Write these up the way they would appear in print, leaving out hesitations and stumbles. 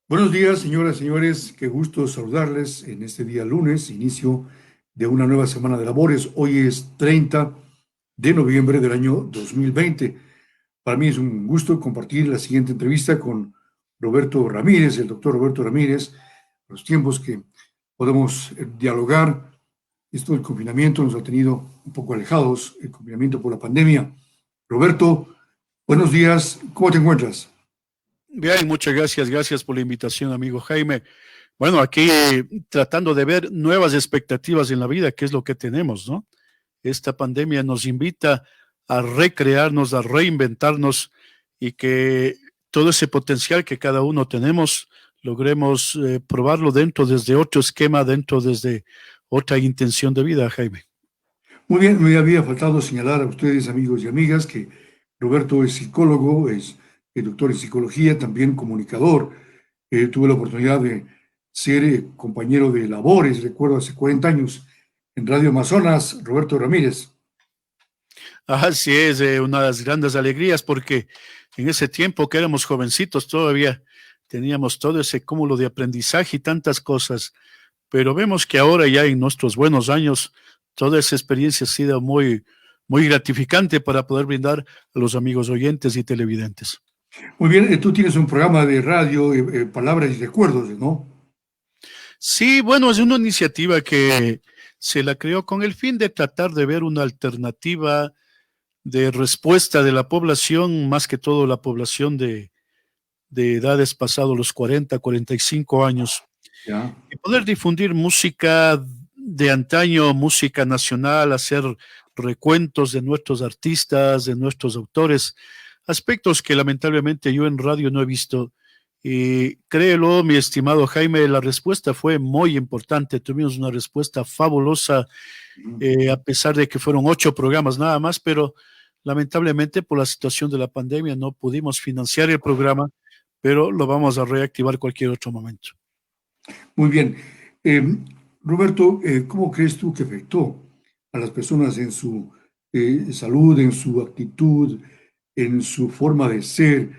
Buenos días, señoras y señores. Qué gusto saludarles en este día lunes, inicio de una nueva semana de labores. Hoy es 30 de noviembre del año 2020. Para mí es un gusto compartir la siguiente entrevista con Roberto Ramírez, el doctor Roberto Ramírez, los tiempos que podemos dialogar. Esto del confinamiento nos ha tenido un poco alejados, el confinamiento por la pandemia. Roberto, buenos días. ¿Cómo te encuentras? Bien, muchas gracias, gracias por la invitación, amigo Jaime. Bueno, aquí tratando de ver nuevas expectativas en la vida, que es lo que tenemos, ¿no? Esta pandemia nos invita a recrearnos, a reinventarnos y que todo ese potencial que cada uno tenemos logremos probarlo dentro desde otro esquema, dentro desde otra intención de vida, Jaime. Muy bien, me había faltado señalar a ustedes, amigos y amigas, que Roberto es psicólogo, es doctor en psicología, también comunicador. Tuve la oportunidad de ser compañero de labores, recuerdo hace 40 años, en Radio Amazonas, Roberto Ramírez. Así es, una de las grandes alegrías porque en ese tiempo que éramos jovencitos todavía teníamos todo ese cúmulo de aprendizaje y tantas cosas, pero vemos que ahora ya en nuestros buenos años toda esa experiencia ha sido muy, muy gratificante para poder brindar a los amigos oyentes y televidentes. Muy bien, tú tienes un programa de radio, Palabras y Recuerdos, ¿no? Sí, bueno, es una iniciativa que se la creó con el fin de tratar de ver una alternativa de respuesta de la población, más que todo la población de edades pasados los 40, 45 años, Ya. y poder difundir música de antaño, música nacional, hacer recuentos de nuestros artistas, de nuestros autores, aspectos que lamentablemente yo en radio no he visto. Y créelo, mi estimado Jaime, la respuesta fue muy importante. Tuvimos una respuesta fabulosa, a pesar de que fueron 8 programas nada más, pero lamentablemente por la situación de la pandemia no pudimos financiar el programa, pero lo vamos a reactivar cualquier otro momento. Muy bien. Eh, Roberto, ¿cómo crees tú que afectó a las personas en su salud, en su actitud, en su forma de ser,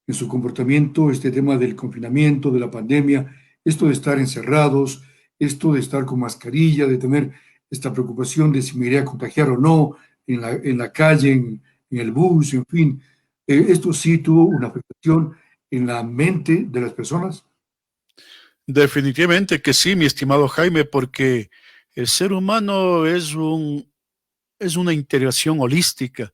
en su comportamiento, este tema del confinamiento, de la pandemia, esto de estar encerrados, esto de estar con mascarilla, de tener esta preocupación de si me iré a contagiar o no en la calle, en el bus, en fin? ¿Esto sí tuvo una afectación en la mente de las personas? Definitivamente que sí, mi estimado Jaime, porque el ser humano es una integración holística,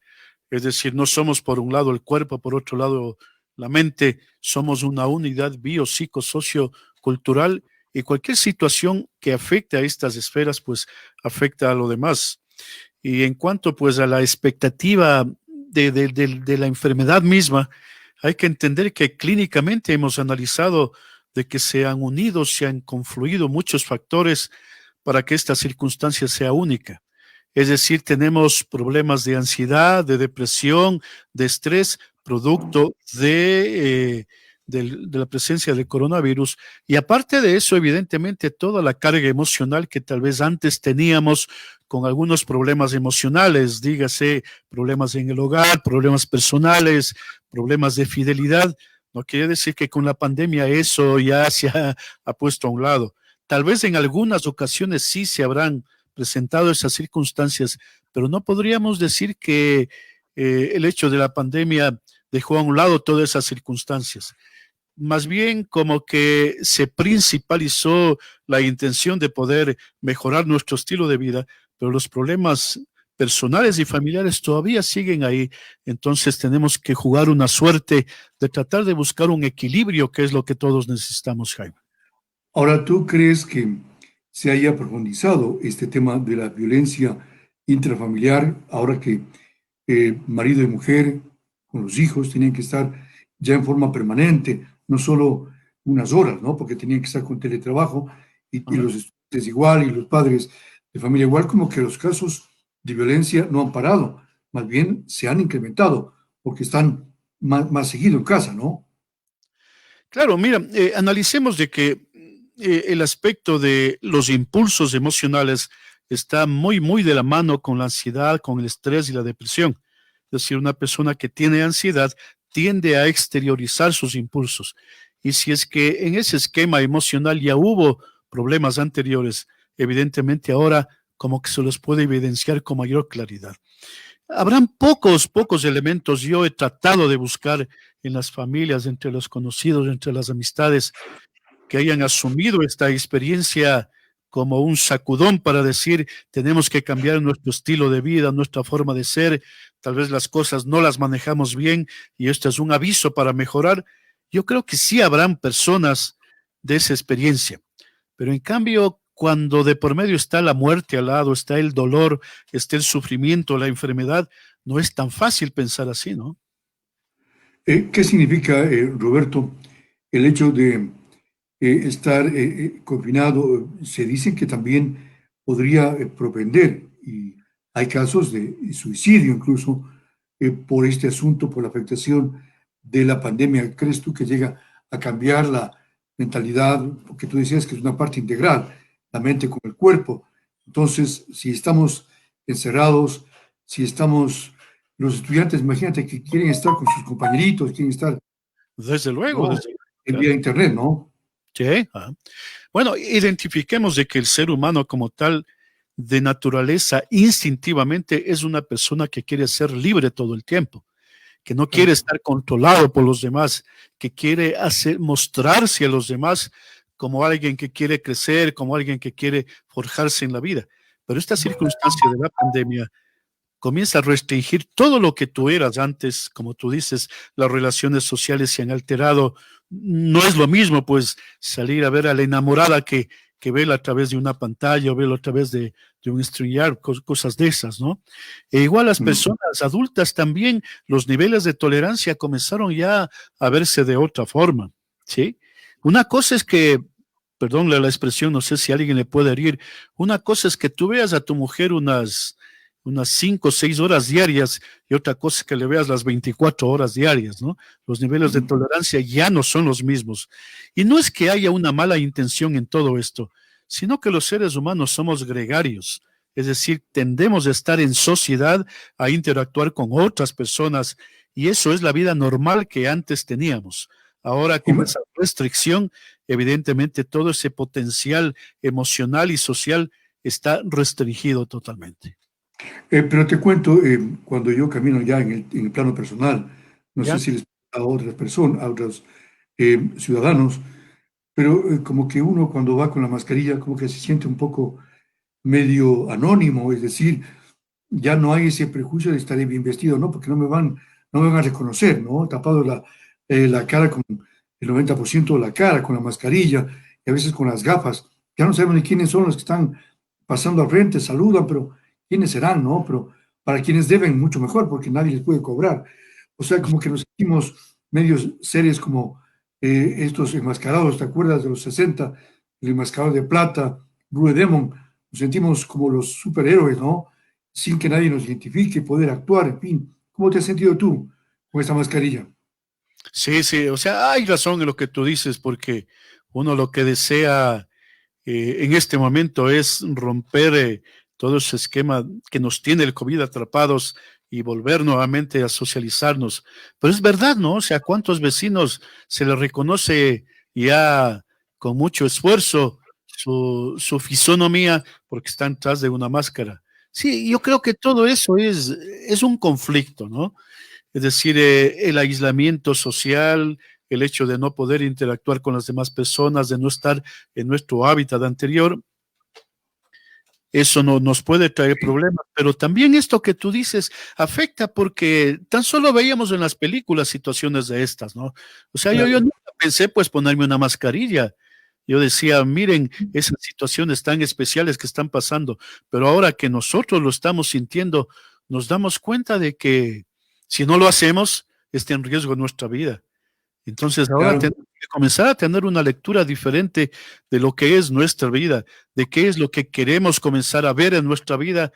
es decir, no somos por un lado el cuerpo, por otro lado la mente, somos una unidad biopsicosocio-cultural y cualquier situación que afecte a estas esferas, pues afecta a lo demás. Y en cuanto pues a la expectativa de la enfermedad misma, hay que entender que clínicamente hemos analizado de que se han unido, se han confluido muchos factores para que esta circunstancia sea única. Es decir, tenemos problemas de ansiedad, de depresión, de estrés, producto de la presencia del coronavirus. Y aparte de eso, evidentemente, toda la carga emocional que tal vez antes teníamos con algunos problemas emocionales, dígase, problemas en el hogar, problemas personales, problemas de fidelidad. No quiere decir que con la pandemia eso ya ha puesto a un lado. Tal vez en algunas ocasiones sí se habrán presentado esas circunstancias, pero no podríamos decir que el hecho de la pandemia dejó a un lado todas esas circunstancias. Más bien como que se principalizó la intención de poder mejorar nuestro estilo de vida, pero los problemas personales y familiares todavía siguen ahí. Entonces tenemos que jugar una suerte de tratar de buscar un equilibrio, que es lo que todos necesitamos, Jaime. Ahora, ¿tú crees que se haya profundizado este tema de la violencia intrafamiliar ahora que marido y mujer con los hijos tenían que estar ya en forma permanente, no solo unas horas, ¿no? Porque tenían que estar con teletrabajo y los estudiantes igual y los padres de familia igual, como que los casos de violencia no han parado, más bien se han incrementado porque están más seguido en casa, ¿no? Claro, mira, analicemos de que el aspecto de los impulsos emocionales está muy, muy de la mano con la ansiedad, con el estrés y la depresión. Es decir, una persona que tiene ansiedad tiende a exteriorizar sus impulsos. Y si es que en ese esquema emocional ya hubo problemas anteriores, evidentemente ahora como que se los puede evidenciar con mayor claridad. Habrán pocos elementos. Yo he tratado de buscar en las familias, entre los conocidos, entre las amistades, que hayan asumido esta experiencia como un sacudón para decir, tenemos que cambiar nuestro estilo de vida, nuestra forma de ser, tal vez las cosas no las manejamos bien y esto es un aviso para mejorar. Yo creo que sí habrán personas de esa experiencia, pero en cambio, cuando de por medio está la muerte al lado, está el dolor, está el sufrimiento, la enfermedad, no es tan fácil pensar así, ¿no? ¿Qué significa, Roberto, el hecho de estar confinado? Se dice que también podría propender, y hay casos de suicidio incluso por este asunto, por la afectación de la pandemia. ¿Crees tú que llega a cambiar la mentalidad? Porque tú decías que es una parte integral, la mente con el cuerpo. Entonces, si estamos encerrados, si estamos, los estudiantes, imagínate que quieren estar con sus compañeritos, quieren estar, ¿no? Desde luego, En claro. vía internet, ¿no? Sí, bueno, identifiquemos de que el ser humano como tal, de naturaleza, instintivamente es una persona que quiere ser libre todo el tiempo, que no quiere Claro. estar controlado por los demás, que quiere mostrarse a los demás como alguien que quiere crecer, como alguien que quiere forjarse en la vida. Pero esta circunstancia de la pandemia comienza a restringir todo lo que tú eras antes, como tú dices, las relaciones sociales se han alterado. No es lo mismo, pues, salir a ver a la enamorada que verla a través de una pantalla o verla a través de un streamear, cosas de esas, ¿no? E igual las Mm. personas adultas también, los niveles de tolerancia comenzaron ya a verse de otra forma, ¿sí? Una cosa es que, perdón la expresión, no sé si alguien le puede herir, una cosa es que tú veas a tu mujer unas 5 o 6 horas diarias y otra cosa es que le veas las 24 horas diarias, ¿no? Los niveles de Ujú. tolerancia ya no son los mismos. Y no es que haya una mala intención en todo esto, sino que los seres humanos somos gregarios, es decir, tendemos a estar en sociedad, a interactuar con otras personas y eso es la vida normal que antes teníamos. Ahora con Ima- esa restricción, evidentemente todo ese potencial emocional y social está restringido totalmente. pero te cuento, cuando yo camino ya en el plano personal, no sé ¿Ya? si les a otras personas, a otros ciudadanos, pero como que uno cuando va con la mascarilla, como que se siente un poco medio anónimo, es decir, ya no hay ese prejuicio de estar bien vestido, ¿no? Porque no me van a reconocer, ¿no? Tapado la cara con el 90% de la cara, con la mascarilla, y a veces con las gafas. Ya no sabemos ni quiénes son los que están pasando al frente, saludan, pero quiénes serán, ¿no? Pero para quienes deben, mucho mejor, porque nadie les puede cobrar. O sea, como que nos sentimos medios seres como estos enmascarados, ¿te acuerdas de los 60? El enmascarado de plata, Blue Demon, nos sentimos como los superhéroes, ¿no? Sin que nadie nos identifique, poder actuar, en fin. ¿Cómo te has sentido tú con esta mascarilla? Sí, sí, o sea, hay razón en lo que tú dices, porque uno lo que desea en este momento es romper todo ese esquema que nos tiene el COVID atrapados y volver nuevamente a socializarnos. Pero es verdad, ¿no? O sea, ¿cuántos vecinos se les reconoce ya con mucho esfuerzo su fisonomía porque están tras de una máscara? Sí, yo creo que todo eso es un conflicto, ¿no? Es decir, el aislamiento social, el hecho de no poder interactuar con las demás personas, de no estar en nuestro hábitat anterior, eso no nos puede traer problemas, pero también esto que tú dices afecta porque tan solo veíamos en las películas situaciones de estas, ¿no? O sea, yo Claro. nunca pensé pues ponerme una mascarilla. Yo decía, miren esas situaciones tan especiales que están pasando, pero ahora que nosotros lo estamos sintiendo, nos damos cuenta de que si no lo hacemos, está en riesgo nuestra vida. Entonces ahora Claro. tenemos que comenzar a tener una lectura diferente de lo que es nuestra vida, de qué es lo que queremos comenzar a ver en nuestra vida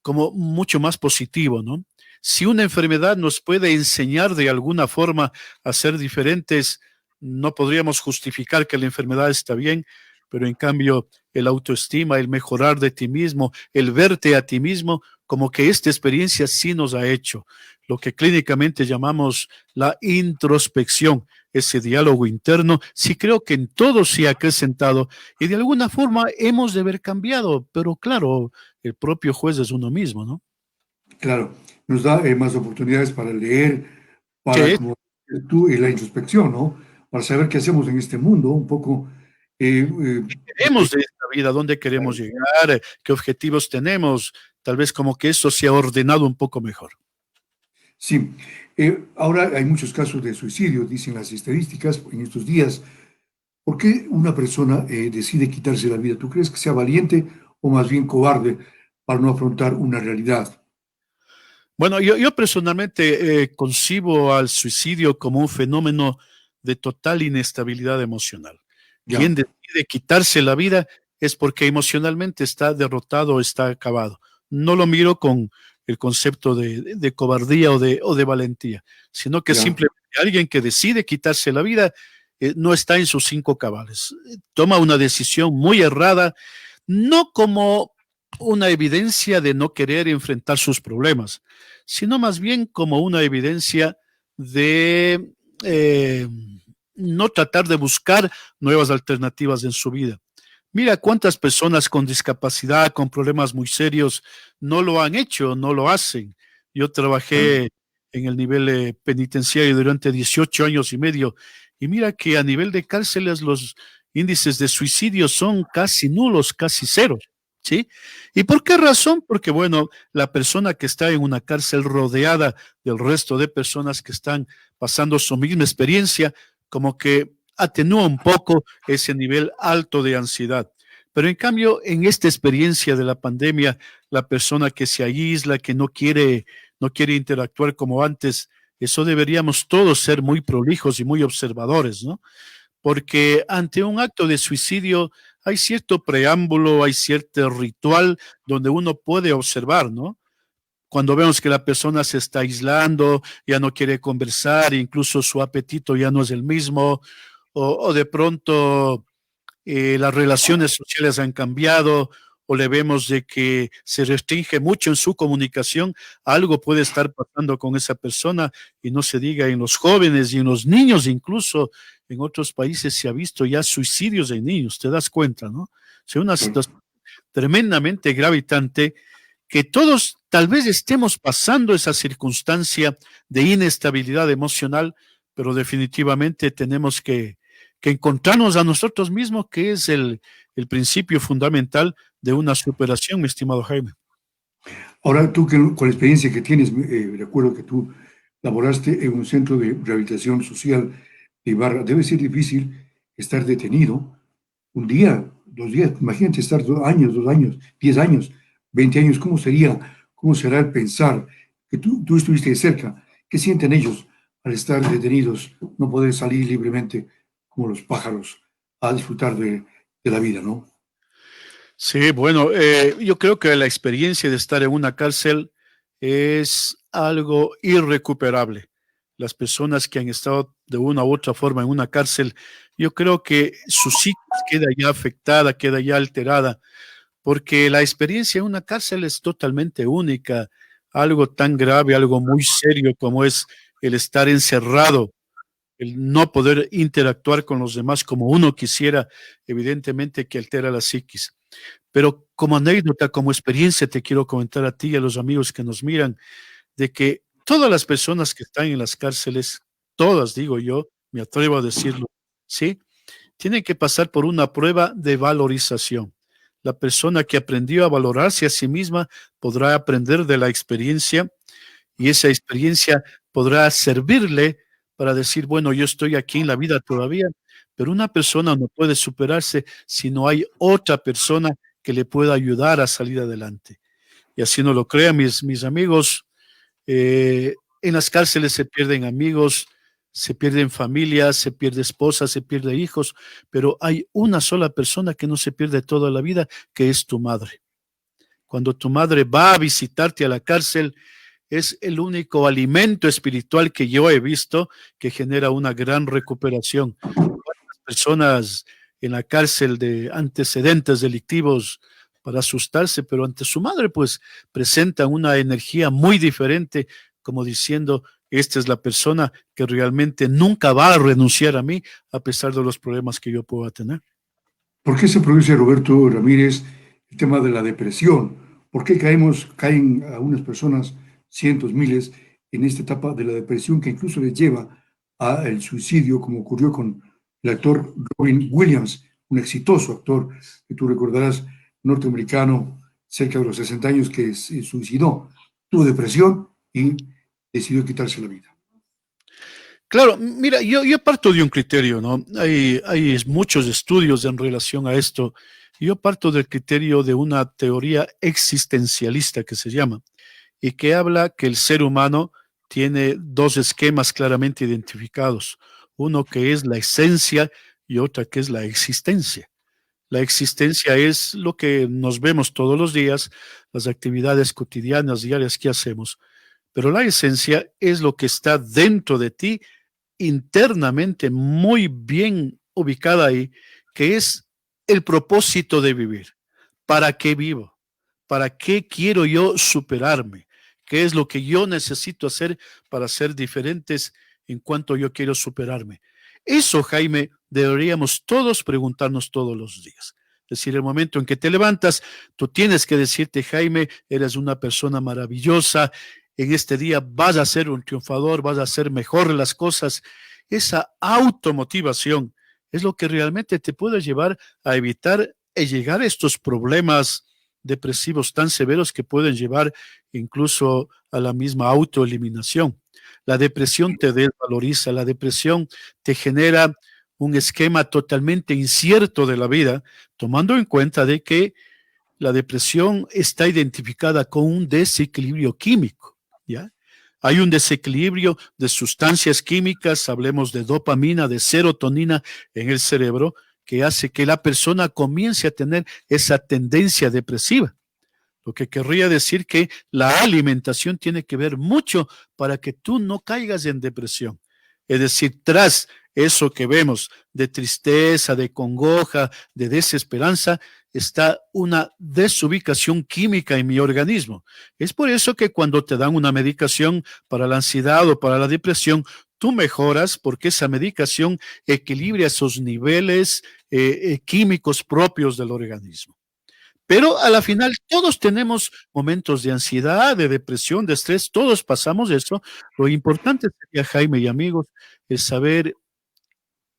como mucho más positivo, ¿no? Si una enfermedad nos puede enseñar de alguna forma a ser diferentes, no podríamos justificar que la enfermedad está bien, pero en cambio el autoestima, el mejorar de ti mismo, el verte a ti mismo, como que esta experiencia sí nos ha hecho lo que clínicamente llamamos la introspección, ese diálogo interno. Sí creo que en todo se ha acrecentado y de alguna forma hemos de haber cambiado, pero claro, el propio juez es uno mismo, ¿no? Claro, nos da más oportunidades para leer, para, ¿Qué como tú, la introspección, ¿no? Para saber qué hacemos en este mundo, un poco. queremos de esta vida? ¿Dónde queremos llegar? ¿Qué objetivos tenemos? Tal vez como que eso se ha ordenado un poco mejor. Sí, ahora hay muchos casos de suicidio, dicen las estadísticas en estos días. ¿Por qué una persona decide quitarse la vida? ¿Tú crees que sea valiente o más bien cobarde para no afrontar una realidad? Bueno, yo personalmente concibo al suicidio como un fenómeno de total inestabilidad emocional. Ya, Quien decide quitarse la vida es porque emocionalmente está derrotado o está acabado. No lo miro con el concepto de cobardía o de valentía, sino que ya, simplemente alguien que decide quitarse la vida no está en sus cinco cabales. Toma una decisión muy errada, no como una evidencia de no querer enfrentar sus problemas, sino más bien como una evidencia de no tratar de buscar nuevas alternativas en su vida. Mira cuántas personas con discapacidad, con problemas muy serios, no lo han hecho, no lo hacen. Yo claro, trabajé en el nivel penitenciario durante 18 años y medio y mira que a nivel de cárceles los índices de suicidio son casi nulos, casi cero. ¿Sí? ¿Y por qué razón? Porque, bueno, la persona que está en una cárcel rodeada del resto de personas que están pasando su misma experiencia, como que atenúa un poco ese nivel alto de ansiedad. Pero en cambio, en esta experiencia de la pandemia, la persona que se aísla, que no quiere interactuar como antes, eso deberíamos todos ser muy prolijos y muy observadores, ¿no? Porque ante un acto de suicidio hay cierto preámbulo, hay cierto ritual donde uno puede observar, ¿no? Cuando vemos que la persona se está aislando, ya no quiere conversar, incluso su apetito ya no es el mismo, o de pronto las relaciones sociales han cambiado, o le vemos de que se restringe mucho en su comunicación, algo puede estar pasando con esa persona y no se diga en los jóvenes y en los niños, incluso en otros países se ha visto ya suicidios de niños, te das cuenta, ¿no? O sea, una claro. situación tremendamente gravitante que todos tal vez estemos pasando esa circunstancia de inestabilidad emocional, pero definitivamente tenemos que encontrarnos a nosotros mismos, que es el principio fundamental de una superación, mi estimado Jaime. Ahora tú con la experiencia que tienes, recuerdo que tú laboraste en un centro de rehabilitación social de Ibarra. Debe ser difícil estar detenido un día, 2 días. Imagínate estar 2 años, 2 años, 10 años, 20 años. ¿Cómo sería? ¿Cómo será el pensar que tú estuviste de cerca? ¿Qué sienten ellos al estar detenidos, no poder salir libremente como los pájaros a disfrutar de la vida, ¿no? Sí, bueno, yo creo que la experiencia de estar en una cárcel es algo irrecuperable. Las personas que han estado de una u otra forma en una cárcel, yo creo que su psiquis queda ya afectada, queda ya alterada, porque la experiencia en una cárcel es totalmente única, algo tan grave, algo muy serio como es el estar encerrado, el no poder interactuar con los demás como uno quisiera, evidentemente que altera la psiquis. Pero como anécdota, como experiencia, te quiero comentar a ti y a los amigos que nos miran, de que todas las personas que están en las cárceles, todas digo yo, me atrevo a decirlo, ¿sí? Tienen que pasar por una prueba de valorización. La persona que aprendió a valorarse a sí misma podrá aprender de la experiencia y esa experiencia podrá servirle para decir, bueno, yo estoy aquí en la vida todavía, pero una persona no puede superarse si no hay otra persona que le pueda ayudar a salir adelante. Y así no lo crean mis amigos, en las cárceles se pierden amigos, se pierden familias, se pierde esposa, se pierde hijos, pero hay una sola persona que no se pierde toda la vida, que es tu madre. Cuando tu madre va a visitarte a la cárcel, es el único alimento espiritual que yo he visto que genera una gran recuperación. ¿Cuántas personas en la cárcel de antecedentes delictivos para asustarse, pero ante su madre pues presentan una energía muy diferente, como diciendo, esta es la persona que realmente nunca va a renunciar a mí a pesar de los problemas que yo pueda tener. ¿Por qué se produce, Roberto Ramírez, el tema de la depresión? ¿Por qué caen a unas personas, cientos, miles, en esta etapa de la depresión que incluso les lleva al suicidio, como ocurrió con el actor Robin Williams, un exitoso actor que tú recordarás, norteamericano, cerca de los 60 años, que se suicidó, tuvo depresión y decidió quitarse la vida? Claro, mira, yo parto de un criterio, ¿no? Hay muchos estudios en relación a esto. Yo parto del criterio de una teoría existencialista que se llama, y que habla que el ser humano tiene dos esquemas claramente identificados, uno que es la esencia y otra que es la existencia. La existencia es lo que nos vemos todos los días, las actividades cotidianas, diarias que hacemos, pero la esencia es lo que está dentro de ti internamente muy bien ubicada ahí, que es el propósito de vivir. ¿Para qué vivo? ¿Para qué quiero yo superarme? ¿Qué es lo que yo necesito hacer para ser diferentes en cuanto yo quiero superarme? Eso, Jaime, deberíamos todos preguntarnos todos los días. Es decir, el momento en que te levantas, tú tienes que decirte, Jaime, eres una persona maravillosa, en este día vas a ser un triunfador, vas a hacer mejor las cosas. Esa automotivación es lo que realmente te puede llevar a evitar llegar a estos problemas depresivos tan severos que pueden llevar incluso a la misma autoeliminación. La depresión te desvaloriza, la depresión te genera un esquema totalmente incierto de la vida, tomando en cuenta de que la depresión está identificada con un desequilibrio químico, ¿ya? Hay un desequilibrio de sustancias químicas, hablemos de dopamina, de serotonina en el cerebro, que hace que la persona comience a tener esa tendencia depresiva. Lo que querría decir que la alimentación tiene que ver mucho para que tú no caigas en depresión. Es decir, tras eso que vemos de tristeza, de congoja, de desesperanza, está una desubicación química en mi organismo. Es por eso que cuando te dan una medicación para la ansiedad o para la depresión, tú mejoras porque esa medicación equilibra esos niveles químicos propios del organismo. Pero a la final todos tenemos momentos de ansiedad, de depresión, de estrés, todos pasamos eso. Lo importante sería, Jaime y amigos, es saber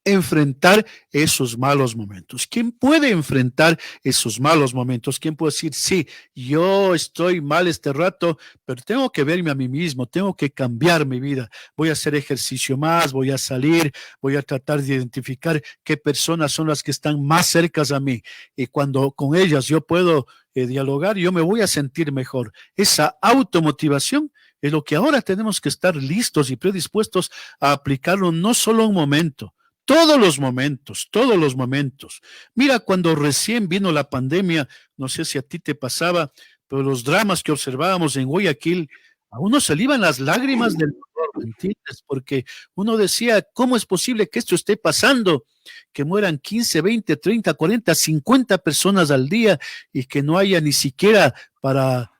enfrentar esos malos momentos. ¿Quién puede enfrentar esos malos momentos? ¿Quién puede decir, sí, yo estoy mal este rato, pero tengo que verme a mí mismo, tengo que cambiar mi vida, voy a hacer ejercicio más, voy a salir, voy a tratar de identificar qué personas son las que están más cercas a mí y cuando con ellas yo puedo dialogar, yo me voy a sentir mejor. Esa automotivación es lo que ahora tenemos que estar listos y predispuestos a aplicarlo no solo un momento, todos los momentos, todos los momentos. Mira, cuando recién vino la pandemia, no sé si a ti te pasaba, pero los dramas que observábamos en Guayaquil, a uno se le iban las lágrimas del dolor, ¿me entiendes? Porque uno decía, ¿cómo es posible que esto esté pasando? Que mueran 15, 20, 30, 40, 50 personas al día y que no haya ni siquiera para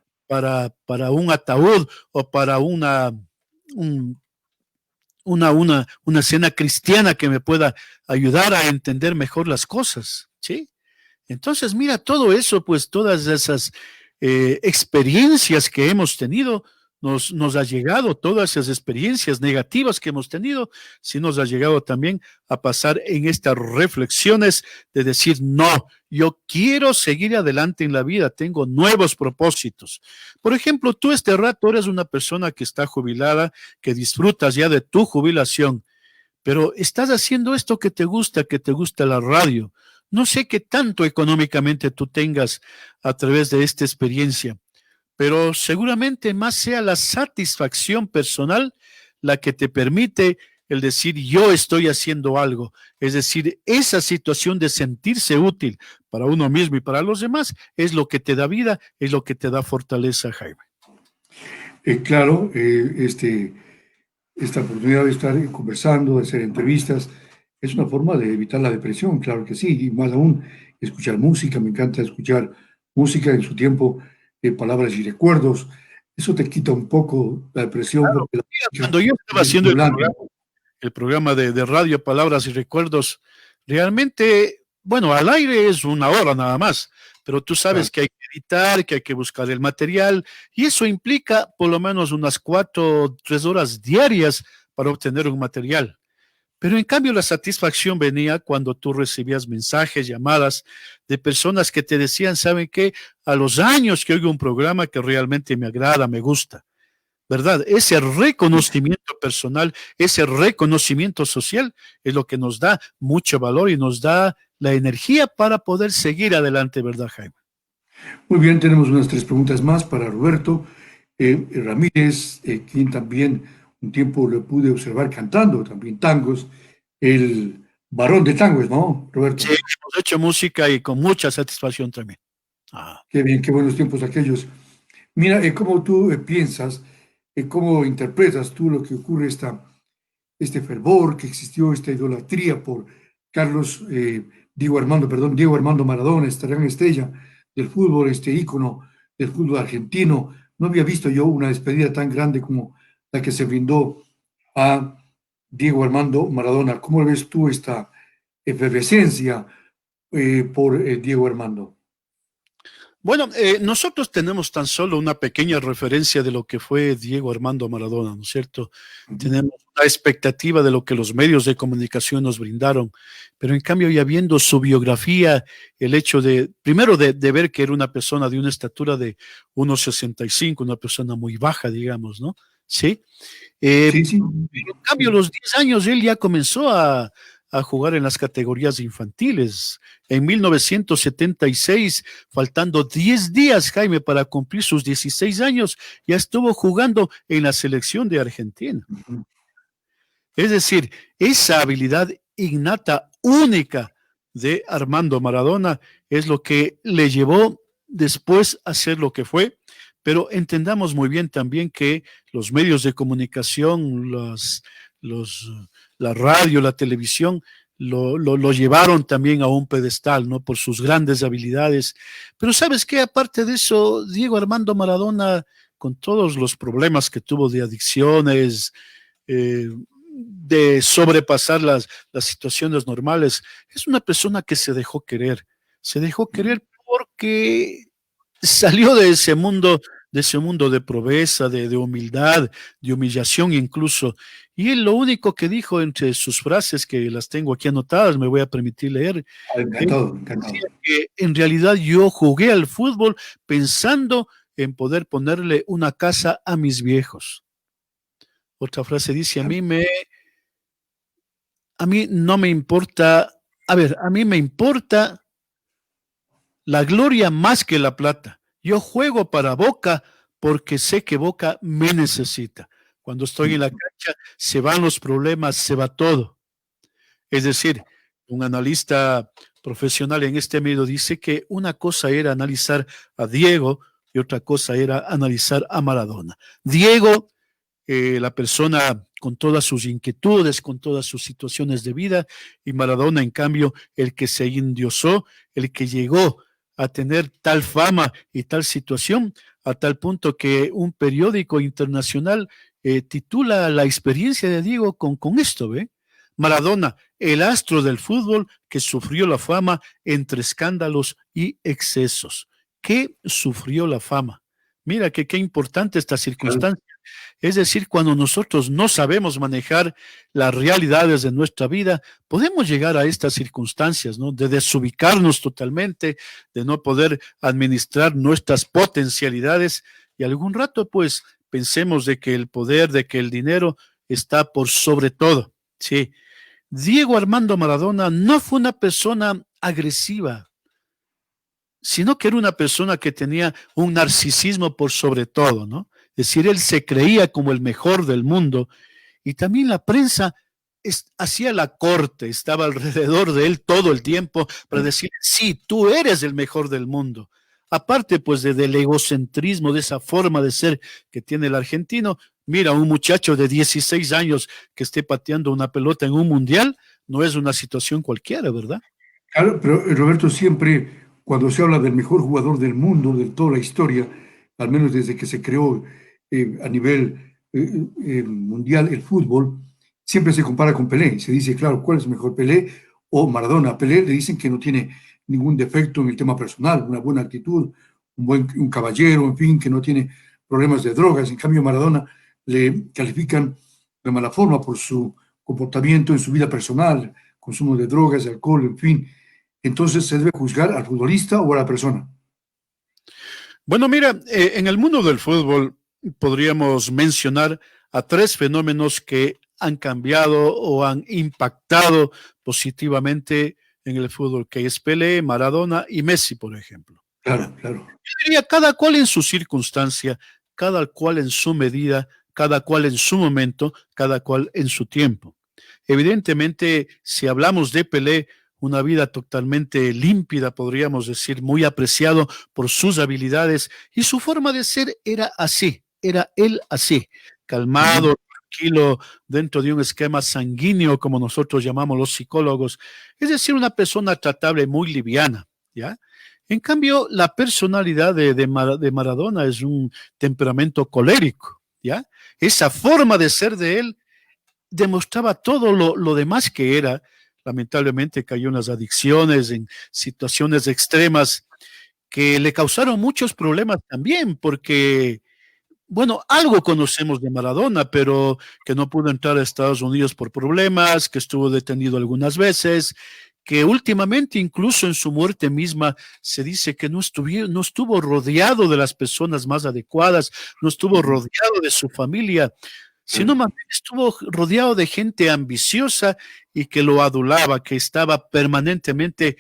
un ataúd o para un, una escena cristiana que me pueda ayudar a entender mejor las cosas, ¿sí? Entonces, mira, todo eso, pues todas esas experiencias que hemos tenido, nos ha llegado, todas esas experiencias negativas que hemos tenido, sí nos ha llegado también a pasar en estas reflexiones de decir, no, yo quiero seguir adelante en la vida, tengo nuevos propósitos. Por ejemplo, tú este rato eres una persona que está jubilada, que disfrutas ya de tu jubilación, pero estás haciendo esto que te gusta la radio. No sé qué tanto económicamente tú tengas a través de esta experiencia, pero seguramente más sea la satisfacción personal la que te permite el decir yo estoy haciendo algo. Es decir, esa situación de sentirse útil para uno mismo y para los demás es lo que te da vida, es lo que te da fortaleza, Jaime. Claro, esta oportunidad de estar conversando, de hacer entrevistas, Es una forma de evitar la depresión, claro que sí, y más aún escuchar música, me encanta escuchar música en su tiempo, palabras y recuerdos. Eso te quita un poco la depresión Claro, porque la mira, música cuando yo estaba es haciendo estimulante. el programa de radio, Palabras y Recuerdos, realmente, bueno, al aire es una hora nada más, pero tú Claro. sabes que hay que editar, que hay que buscar el material, y eso implica por lo menos unas 4 o 3 horas diarias para obtener un material. Pero en cambio la satisfacción venía cuando tú recibías mensajes, llamadas de personas que te decían, ¿saben qué? A los años que oigo un programa que realmente me agrada, me gusta. ¿Verdad? Ese reconocimiento personal, ese reconocimiento social es lo que nos da mucho valor y nos da la energía para poder seguir adelante, ¿verdad, Jaime? Muy bien, tenemos unas 3 preguntas más para Roberto Ramírez, quien también un tiempo lo pude observar cantando también tangos, el varón de tangos, ¿no, Sí, Roberto? hemos hecho música y con mucha satisfacción también. Ah. Qué bien, qué buenos tiempos aquellos. Mira, cómo tú piensas, cómo interpretas tú lo que ocurre, este fervor que existió, esta idolatría por Carlos, Diego Armando Maradona, esta gran estrella del fútbol, este ícono del fútbol argentino. No había visto yo una despedida tan grande como la que se brindó a Diego Armando Maradona. ¿Cómo ves tú esta efervescencia por Diego Armando? Bueno, nosotros tenemos tan solo una pequeña referencia de lo que fue Diego Armando Maradona, ¿no es cierto? Ujú. Tenemos una expectativa de lo que los medios de comunicación nos brindaron, pero en cambio ya viendo su biografía, el hecho de, primero de ver que era una persona de una estatura de 1,65, una persona muy baja, digamos, ¿no? Sí. Sí, sí, En cambio, a los 10 años él ya comenzó a jugar en las categorías infantiles. En 1976, faltando 10 días, Jaime, para cumplir sus 16 años, ya estuvo jugando en la selección de Argentina. ujú. Es decir, esa habilidad innata, única de Armando Maradona es lo que le llevó después a ser lo que fue, pero entendamos muy bien también que los medios de comunicación, los, la radio, la televisión, lo llevaron también a un pedestal, ¿no? Por sus grandes habilidades. Pero ¿sabes qué? Aparte de eso, Diego Armando Maradona, con todos los problemas que tuvo de adicciones, de sobrepasar las situaciones normales. Es una persona que se dejó querer porque salió de ese mundo de pobreza, de humildad, de humillación incluso. Y él lo único que dijo entre sus frases, que las tengo aquí anotadas, me voy a permitir leer, Ah, él encantado, decía encantado. que en realidad yo jugué al fútbol pensando en poder ponerle una casa a mis viejos. Otra frase dice, a mí no me importa, a ver, a mí me importa la gloria más que la plata. Yo juego para Boca porque sé que Boca me necesita. Cuando estoy en la cancha se van los problemas, se va todo. Es decir, un analista profesional en este medio dice que una cosa era analizar a Diego y otra cosa era analizar a Maradona. Diego, la persona con todas sus inquietudes, con todas sus situaciones de vida, y Maradona, en cambio, el que se endiosó, el que llegó a tener tal fama y tal situación, a tal punto que un periódico internacional titula la experiencia de Diego con esto, ¿ve? Maradona, el astro del fútbol que sufrió la fama entre escándalos y excesos. ¿Qué sufrió la fama? Mira que qué importante esta Claro. circunstancia. Es decir, cuando nosotros no sabemos manejar las realidades de nuestra vida, podemos llegar a estas circunstancias, ¿no? De desubicarnos totalmente, de no poder administrar nuestras potencialidades y algún rato, pues, pensemos de que el poder, de que el dinero está por sobre todo. Sí. Diego Armando Maradona no fue una persona agresiva, sino que era una persona que tenía un narcisismo por sobre todo, ¿no? Es decir, él se creía como el mejor del mundo y también la prensa hacía la corte, estaba alrededor de él todo el tiempo para decir, sí, tú eres el mejor del mundo. Aparte, pues, del egocentrismo, de esa forma de ser que tiene el argentino, mira, un muchacho de 16 años que esté pateando una pelota en un mundial, no es una situación cualquiera, ¿verdad? Claro, pero Roberto, siempre cuando se habla del mejor jugador del mundo, de toda la historia, al menos desde que se creó a nivel mundial el fútbol, siempre se compara con Pelé. Se dice, claro, ¿cuál es mejor, Pelé o Maradona? A Pelé le dicen que no tiene ningún defecto en el tema personal, una buena actitud, un caballero, en fin, que no tiene problemas de drogas. En cambio, Maradona le califican de mala forma por su comportamiento en su vida personal, consumo de drogas, de alcohol, en fin. Entonces, ¿se debe juzgar al futbolista o a la persona? Bueno, mira, en el mundo del fútbol podríamos mencionar a tres fenómenos que han cambiado o han impactado positivamente en el fútbol, que es Pelé, Maradona y Messi, por ejemplo. Claro, claro. Yo diría cada cual en su circunstancia, cada cual en su medida, cada cual en su momento, cada cual en su tiempo. Evidentemente, si hablamos de Pelé, una vida totalmente límpida, podríamos decir, muy apreciado por sus habilidades y su forma de ser era así, era él así, Ujú. calmado, tranquilo, dentro de un esquema sanguíneo, como nosotros llamamos los psicólogos, es decir, una persona tratable, muy liviana, ¿ya? En cambio, la personalidad de Maradona es un temperamento colérico, ¿ya? Esa forma de ser de él demostraba todo lo demás que era. Lamentablemente cayó en las adicciones, en situaciones extremas que le causaron muchos problemas también, porque, bueno, algo conocemos de Maradona, pero que no pudo entrar a Estados Unidos por problemas, que estuvo detenido algunas veces, que últimamente, incluso en su muerte misma, se dice que no estuvo rodeado de las personas más adecuadas, no estuvo Ujú. rodeado de su familia, sino Claro. más bien estuvo rodeado de gente ambiciosa y que lo adulaba, que estaba permanentemente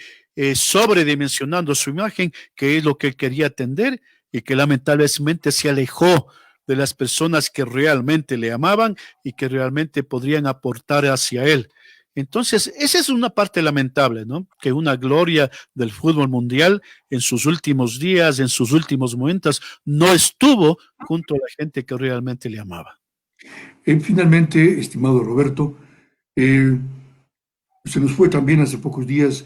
sobredimensionando su imagen, que es lo que él quería atender y que lamentablemente se alejó de las personas que realmente le amaban y que realmente podrían aportar hacia él. Entonces, esa es una parte lamentable, ¿no? Que una gloria del fútbol mundial en sus últimos días, en sus últimos momentos, no estuvo junto a la gente que realmente le amaba. Finalmente, estimado Roberto, eh, se nos fue también hace pocos días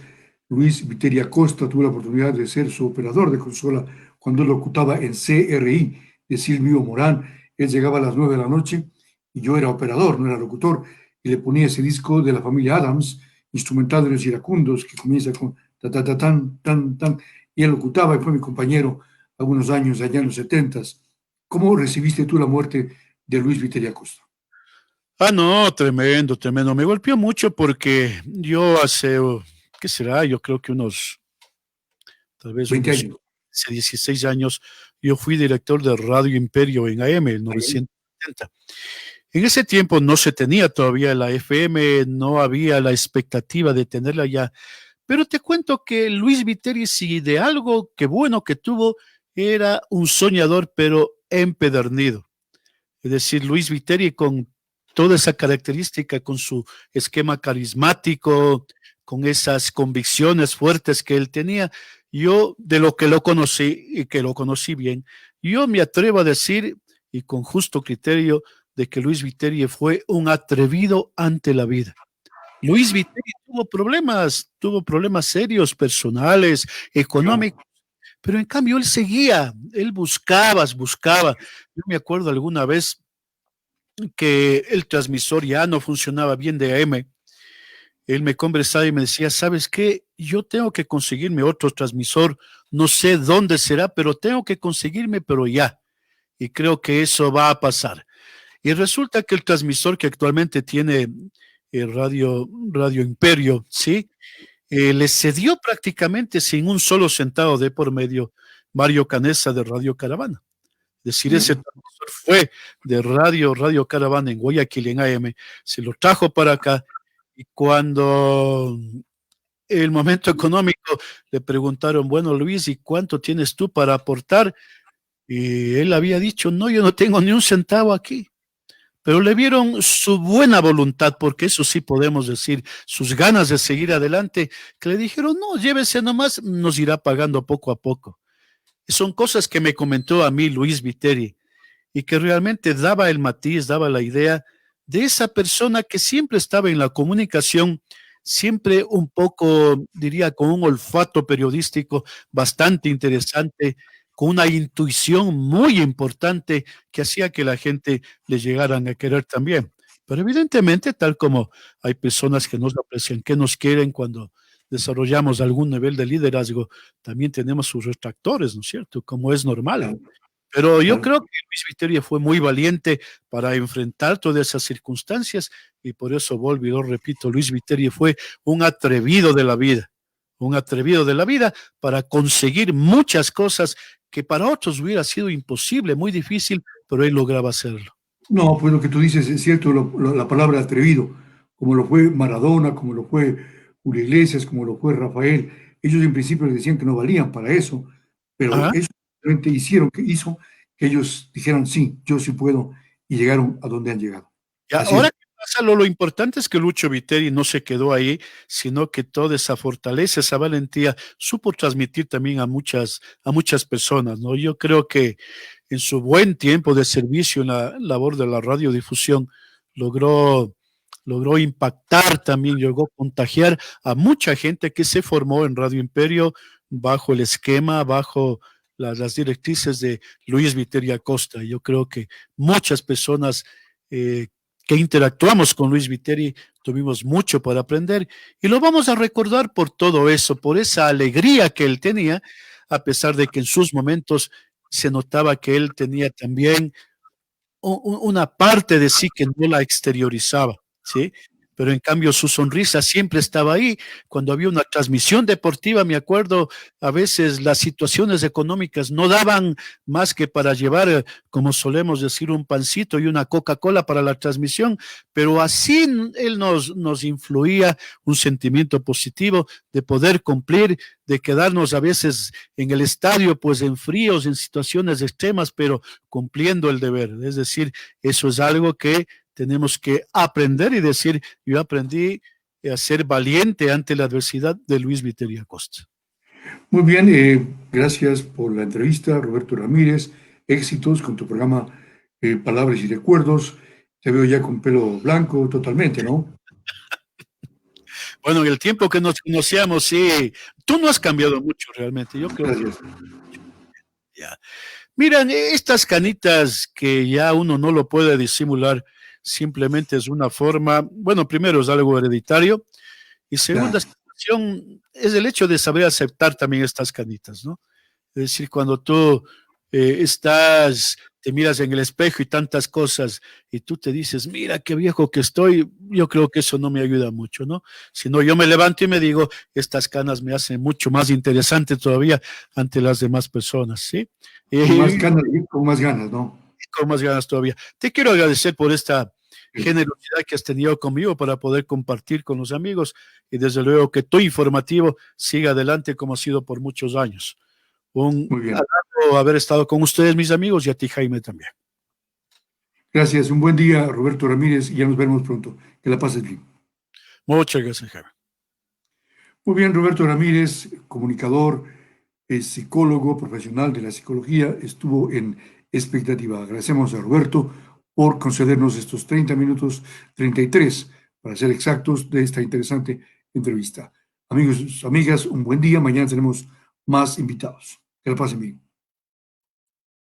Luis Viteria Costa. Tuve la oportunidad de ser su operador de consola cuando él locutaba en CRI de Silvio Morán. Él llegaba a las 9 de la noche y yo era operador, no era locutor, y le ponía ese disco de la familia Adams, instrumental de los iracundos, que comienza con ta ta ta tan, tan, tan, y él locutaba y fue mi compañero algunos años allá en los 70s. ¿Cómo recibiste tú la muerte de Luis Viteria Costa? Ah, no, tremendo, tremendo. Me golpeó mucho porque yo hace, ¿qué será? Yo creo que tal vez 20 unos años. 16 años, yo fui director de Radio Imperio en AM, el Ahí. 970. En ese tiempo no se tenía todavía la FM, no había la expectativa de tenerla ya. Pero te cuento que Luis Viteri, si de algo que bueno que tuvo, era un soñador, pero empedernido. Es decir, Luis Viteri con toda esa característica, con su esquema carismático, con esas convicciones fuertes que él tenía, yo de lo que lo conocí y que lo conocí bien, yo me atrevo a decir, y con justo criterio, de que Luis Viteri fue un atrevido ante la vida. Luis Viteri tuvo problemas serios, personales, Claro. económicos, pero en cambio él seguía, él buscaba. Yo me acuerdo alguna vez que el transmisor ya no funcionaba bien de AM. Él me conversaba y me decía, ¿sabes qué? Yo tengo que conseguirme otro transmisor, no sé dónde será, pero tengo que conseguirme, pero ya. Y creo que eso va a pasar. Y resulta que el transmisor que actualmente tiene Radio Imperio, ¿sí? Le cedió prácticamente sin un solo centavo de por medio Mario Canessa de Radio Caravana. Es decir, ese Ya. transmisor fue de Radio Caravana en Guayaquil en AM, se lo trajo para acá y cuando el momento económico le preguntaron, bueno Luis, ¿y cuánto tienes tú para aportar? Y él había dicho, no, yo no tengo ni un centavo aquí. Pero le vieron su buena voluntad, porque eso sí podemos decir, sus ganas de seguir adelante, que le dijeron, no, llévese nomás, nos irá pagando poco a poco. Son cosas que me comentó a mí Luis Viteri y que realmente daba el matiz, daba la idea de esa persona que siempre estaba en la comunicación siempre un poco, diría, con un olfato periodístico bastante interesante, con una intuición muy importante que hacía que la gente le llegaran a querer también. Pero evidentemente, tal como hay personas que nos aprecian, que nos quieren cuando desarrollamos algún nivel de liderazgo, también tenemos sus retractores, ¿no es cierto? Como es normal. Claro, Pero yo claro. creo que Luis Viteria fue muy valiente para enfrentar todas esas circunstancias y por eso vuelvo y lo repito, Luis Viteria fue un atrevido de la vida, un atrevido de la vida para conseguir muchas cosas que para otros hubiera sido imposible, muy difícil, pero él lograba hacerlo. No, pues lo que tú dices es cierto, la palabra atrevido, como lo fue Maradona, como lo fue Julio Iglesias, como lo fue Rafael. Ellos en principio les decían que no valían para eso, pero Ajá. eso realmente hizo que ellos dijeran, sí, yo sí puedo, y llegaron a donde han llegado. Y Así ahora es. que pasa, lo importante es que Lucho Viteri no se quedó ahí, sino que toda esa fortaleza, esa valentía, supo transmitir también a muchas personas, ¿no? Yo creo que en su buen tiempo de servicio en la labor de la radiodifusión, logró, logró impactar también, llegó a contagiar a mucha gente que se formó en Radio Imperio bajo el esquema, bajo las directrices de Luis Viteri Acosta. Yo creo que muchas personas eh, que interactuamos con Luis Viteri, tuvimos mucho para aprender y lo vamos a recordar por todo eso, por esa alegría que él tenía, a pesar de que en sus momentos se notaba que él tenía también una parte de sí que no la exteriorizaba, ¿sí? Pero en cambio su sonrisa siempre estaba ahí. Cuando había una transmisión deportiva, me acuerdo, a veces las situaciones económicas no daban más que para llevar, como solemos decir, un pancito y una Coca-Cola para la transmisión, pero así él nos influía un sentimiento positivo de poder cumplir, de quedarnos a veces en el estadio, pues en fríos, en situaciones extremas, pero cumpliendo el deber. Es decir, eso es algo que tenemos que aprender y decir, yo aprendí a ser valiente ante la adversidad de Luis Viteria Costa. Muy bien, gracias por la entrevista, Roberto Ramírez. Éxitos con tu programa Palabras y Recuerdos. Te veo ya con pelo blanco totalmente, ¿no? Bueno, en el tiempo que nos conocíamos, sí, tú no has cambiado mucho realmente. Yo creo que Gracias. ya. Miran, estas canitas que ya uno no lo puede disimular, simplemente es una forma, bueno, primero es algo hereditario y segunda Claro. situación es el hecho de saber aceptar también estas canitas, ¿no? Es decir, cuando tú te miras en el espejo y tantas cosas, y tú te dices, mira qué viejo que estoy, yo creo que eso no me ayuda mucho, ¿no? Sino yo me levanto y me digo, estas canas me hacen mucho más interesante todavía ante las demás personas, ¿sí? Y Con más ganas, ¿no? con más ganas todavía. Te quiero agradecer por esta generosidad que has tenido conmigo para poder compartir con los amigos y desde luego que tu informativo siga adelante como ha sido por muchos años. Un Muy bien. agrado haber estado con ustedes, mis amigos, y a ti, Jaime, también. Gracias. Un buen día, Roberto Ramírez, y ya nos veremos pronto. Que la pases bien. Muchas gracias, Jaime. Muy bien, Roberto Ramírez, comunicador, psicólogo profesional de la psicología, estuvo en expectativa. Agradecemos a Roberto por concedernos estos 30 minutos, 33, para ser exactos, de esta interesante entrevista. Amigos, amigas, un buen día. Mañana tenemos más invitados. Que la pasen bien.